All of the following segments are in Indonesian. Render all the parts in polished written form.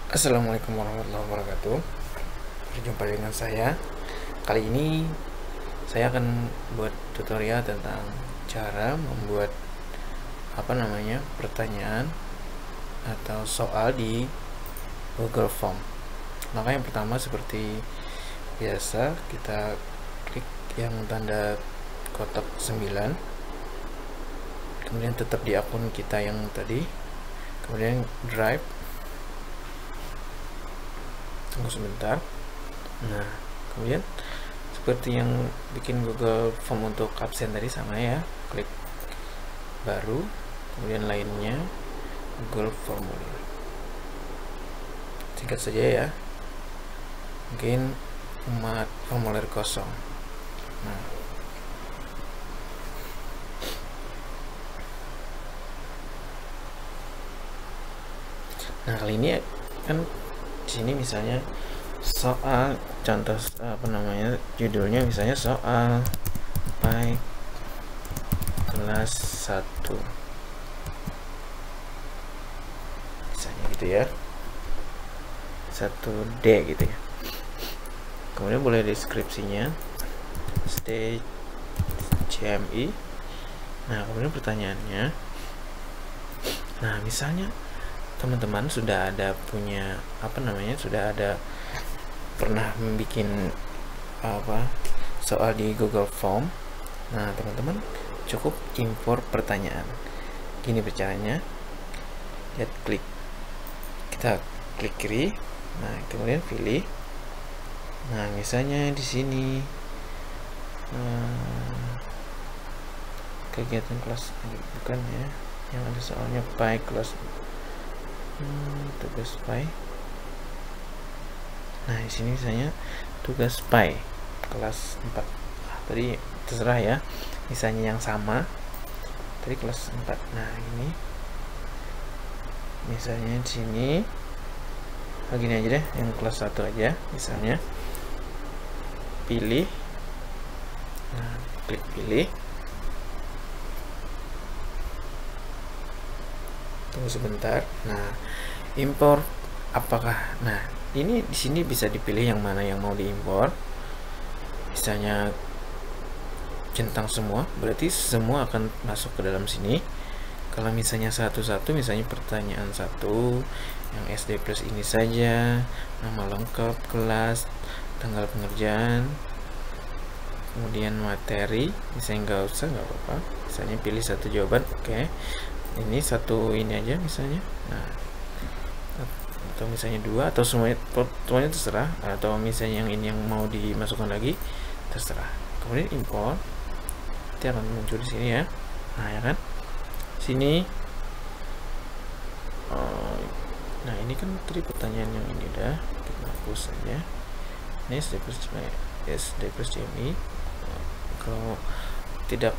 Assalamualaikum warahmatullahi wabarakatuh. Berjumpa dengan saya. Kali ini saya akan buat tutorial tentang cara membuat pertanyaan atau soal di Google Form. Maka yang pertama seperti biasa kita klik yang tanda kotak 9. Kemudian tetap di akun kita yang tadi. Kemudian Drive. Tunggu sebentar. Nah, kemudian seperti yang bikin Google Form untuk absen tadi sama ya, klik baru, kemudian lainnya Google Formulir. Singkat saja ya, mungkin formulir kosong. Nah, kali ini kan di sini misalnya soal contoh judulnya misalnya soal PI kelas 1 misalnya gitu ya, 1D gitu ya. Kemudian boleh deskripsinya stage CMI. Nah, kemudian pertanyaannya, nah misalnya teman-teman sudah ada punya sudah ada pernah membuat soal di Google Form. Nah, teman-teman cukup import pertanyaan. Gini caranya, kita klik kiri, nah kemudian pilih. Nah, misalnya di sini kegiatan kelas bukan ya, yang ada soalnya PI kelas tugas PI. Nah, di sini misalnya tugas PI kelas 4. Tadi terserah ya, misalnya yang sama tadi kelas 4. Nah, ini misalnya di sini begini aja deh, yang kelas 1 aja misalnya. Pilih. Nah, klik pilih. Tunggu sebentar. Nah, impor ini di sini bisa dipilih yang mana yang mau diimpor. Misalnya centang semua, berarti semua akan masuk ke dalam sini. Kalau misalnya satu-satu, misalnya pertanyaan 1 yang SD plus ini saja, nama lengkap, kelas, tanggal pengerjaan, kemudian materi, misalnya nggak apa-apa, misalnya pilih satu jawaban. Oke. Ini satu ini aja misalnya. Nah, atau misalnya 2 atau semuanya terserah, atau misalnya yang ini yang mau dimasukkan lagi terserah. Kemudian import, nanti akan muncul di sini ya. Nah, ya kan, sini. Nah, ini kan tadi pertanyaan yang ini udah kita hapus saja. Ini SD plus CMI. Kalau tidak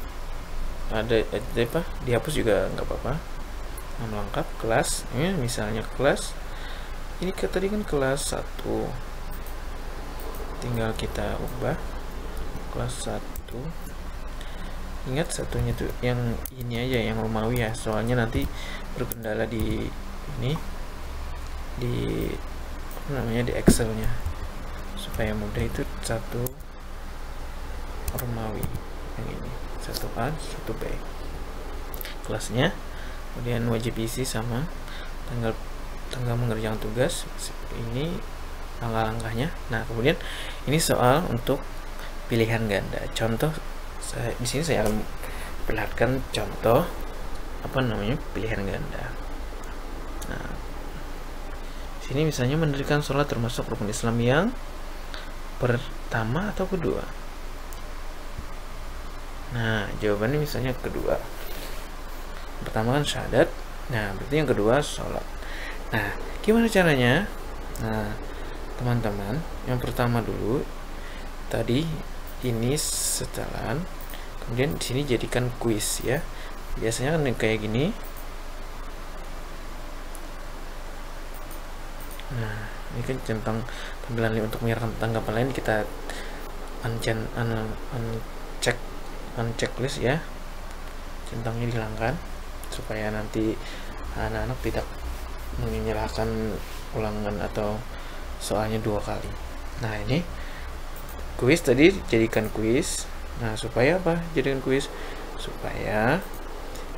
ada dihapus juga nggak apa-apa. Nama lengkap, kelas, ini misalnya kelas ini tadi kan kelas 1, tinggal kita ubah kelas 1. Ingat satunya tuh yang ini aja, yang Romawi ya, soalnya nanti berkendala di ini di di Excelnya, supaya mudah. Itu 1 Romawi yang ini, 1A 1B kelasnya. Kemudian wajib isi sama tanggal mengerjakan tugas, ini langkah-langkahnya. Nah, kemudian ini soal untuk pilihan ganda. Contoh di sini saya akan perlihatkan contoh pilihan ganda. Nah, sini misalnya mendirikan sholat termasuk rukun Islam yang pertama atau kedua. Nah, jawabannya misalnya kedua. Pertama kan syahadat, nah berarti yang kedua sholat. Nah, gimana caranya? Nah, teman-teman, yang pertama dulu tadi ini setelan, kemudian di sini jadikan kuis ya. Biasanya kan kayak gini. Nah, ini kan tentang tampilan untuk menyiarkan tanggapan lain, kita unchecklist ya, centangnya dihilangkan supaya nanti anak-anak tidak menyerahkan ulangan atau soalnya 2 kali. Nah, ini kuis tadi jadikan kuis. Nah, supaya apa? Jadikan kuis supaya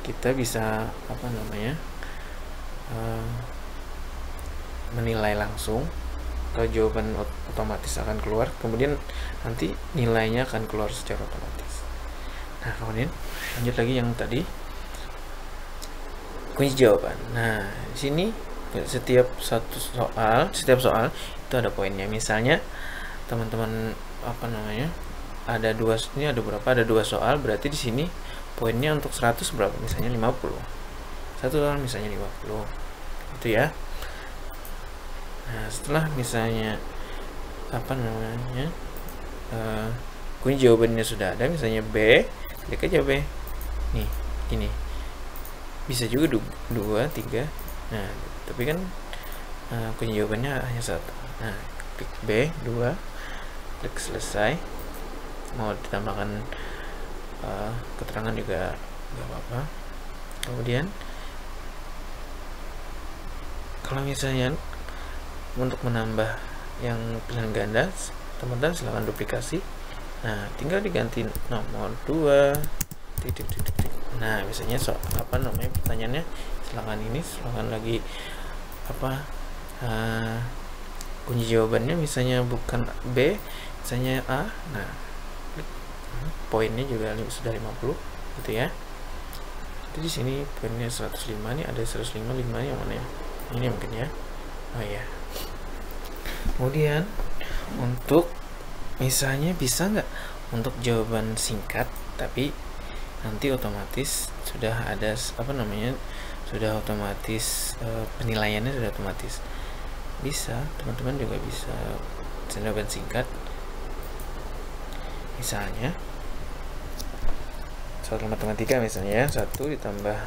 kita bisa menilai langsung atau jawaban otomatis akan keluar, kemudian nanti nilainya akan keluar secara otomatis. Nah, kemudian lanjut lagi yang tadi kunci jawaban. Nah, di sini setiap soal itu ada poinnya. Misalnya teman-teman ada ada 2 soal, berarti di sini poinnya untuk 100 berapa? Misalnya 50. Satu soal misalnya 50. Itu ya. Nah, setelah misalnya kunci jawabannya sudah ada, misalnya B, klik aja B. Nih, ini bisa juga 2, 3. Nah, tapi kan kunci jawabannya hanya 1. Nah, klik B, 2, klik selesai. Mau ditambahkan keterangan juga nggak apa-apa. Kemudian kalau misalnya untuk menambah yang pilihan ganda, teman-teman silahkan duplikasi. Nah, tinggal diganti nomor 2 titik. Nah, biasanya pertanyaannya silahkan lagi kunci jawabannya misalnya bukan B, misalnya A. Nah, poinnya juga sudah 50 gitu ya. Jadi di sini poinnya 105 nih, ada 105, 5 yang mana ya? Ini mungkin ya. Oh ya. Kemudian untuk misalnya bisa nggak untuk jawaban singkat tapi nanti otomatis sudah ada sudah otomatis penilaiannya sudah otomatis. Bisa, teman-teman juga bisa jawaban singkat. Misalnya soal matematika misalnya 1 ditambah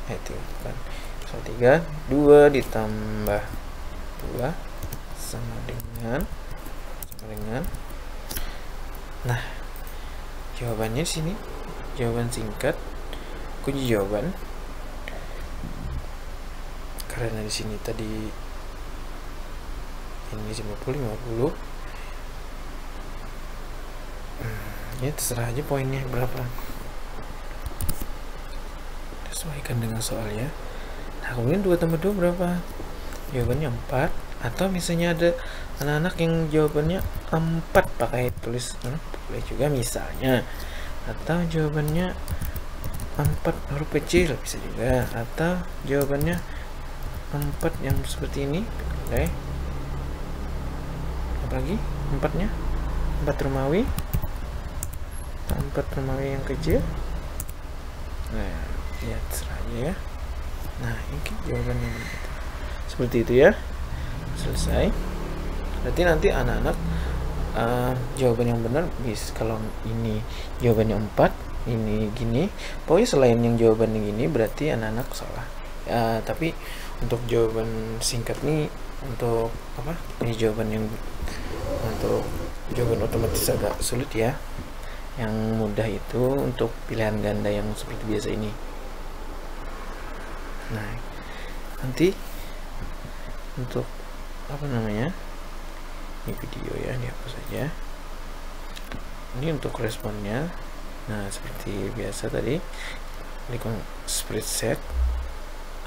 2 ditambah 2 sama dengan nah, jawabannya di sini jawaban singkat kunci jawaban, karena di sini tadi ini 50 ya terserah aja poinnya berapa, sesuaikan dengan soalnya. Nah, kemudian 2 tambah 2 berapa? Jawabannya 4. Atau misalnya ada anak-anak yang jawabannya 4 pakai tulis boleh juga misalnya. Atau jawabannya 4 huruf kecil bisa juga. Atau jawabannya 4 yang seperti ini. Oke. Apalagi 4-nya 4 Romawi. 4 Romawi yang kecil. Nah, ya terserah aja ya. Nah, ini jawabannya seperti itu ya. Selesai. Berarti nanti anak-anak jawaban yang benar kalau ini jawabannya 4, ini gini. Pokoknya selain yang jawaban yang gini berarti anak-anak salah. Tapi untuk jawaban singkat nih untuk ini jawaban yang untuk jawaban otomatis agak sulit ya. Yang mudah itu untuk pilihan ganda yang seperti biasa ini. Nah, nanti untuk ini video ya dihapus saja. Ini untuk responnya. Nah, seperti biasa tadi klik spreadsheet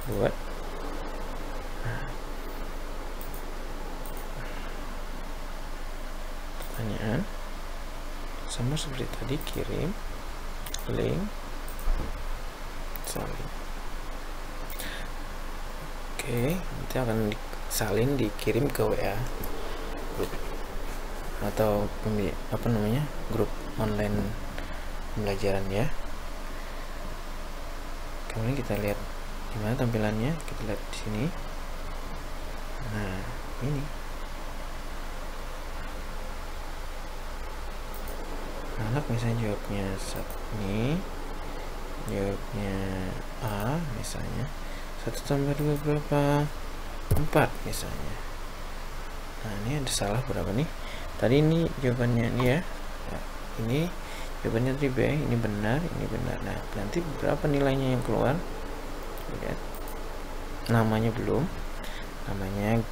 buat. Nah, pertanyaan sama seperti tadi, kirim link salin. Oke, nanti akan salin dikirim ke WA grup atau grup online pembelajaran ya. Kemudian kita lihat gimana tampilannya, kita lihat di sini. Nah, ini anak misalnya jawabnya ini, jawabnya A misalnya. 1 tambah 2 berapa? 4 misalnya. Nah, ini ada salah berapa nih? Tadi ini jawabannya ini ya. Nah, ini jawabannya tadi B, ini benar, ini benar. Nah, nanti berapa nilainya yang keluar? Lihat. Namanya belum. Namanya